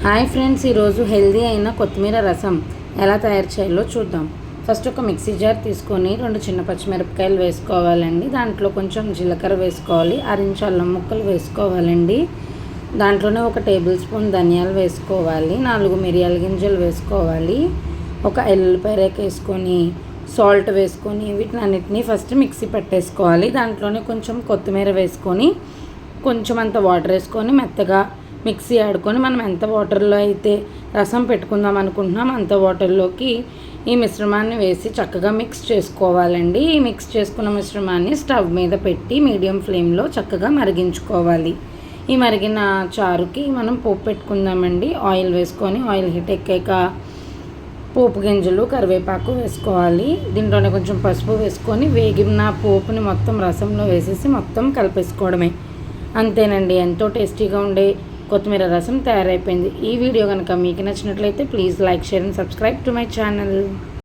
Hi friends, ఈరోజు healthy అయిన కొత్తిమీర రసం ఎలా తయారు చేయాలో చూద్దాం. ఫస్ట్ ఒక మిక్సీ జార్ తీసుకొని 2 చిన్న పచ్చిమిరపకాయలు వేసుకోవాలండి. దాంట్లో కొంచెం జీలకర్ర వేసుకోవాలి, 6 ఇంచు అల్లం ముక్కలు వేసుకోవాలండి. దాంట్లోనే 1 టేబుల్ స్పూన్ ధనియాలు వేసుకోవాలి, 4 మిరియాల గింజలు వేసుకోవాలి, 1 ఎల్లుల్లిపాయ రేఖ వేసుకొని సాల్ట్ వేసుకొని వీటినన్నిటిని ఫస్ట్ మిక్సీ పట్టేసుకోవాలి. దాంట్లోనే కొంచెం కొత్తిమీర వేసుకొని కొంచెం అంత వాటర్ వేసుకొని మెత్తగా మిక్సీ ఆడుకొని మనం ఎంత వాటర్లో అయితే రసం పెట్టుకుందాం అనుకుంటున్నాం అంత వాటర్లోకి ఈ మిశ్రమాన్ని వేసి చక్కగా మిక్స్ చేసుకోవాలండి. ఈ మిక్స్ చేసుకున్న మిశ్రమాన్ని స్టవ్ మీద పెట్టి మీడియం ఫ్లేమ్లో చక్కగా మరిగించుకోవాలి. ఈ మరిగిన చారుకి మనం పోపు పెట్టుకుందామండి. ఆయిల్ వేసుకొని ఆయిల్ హీట్ ఎక్కాక పోపు గింజలు కరివేపాకు వేసుకోవాలి. దీంట్లోనే కొంచెం పసుపు వేసుకొని వేగిన పోపుని మొత్తం రసంలో వేసేసి మొత్తం కలిపేసుకోవడమే. అంతేనండి, ఎంతో టేస్టీగా ఉండే కొత్తిమీర రసం తయారైపోయింది. ఈ వీడియో కనుక మీకు నచ్చినట్లయితే please like, share and subscribe to my channel.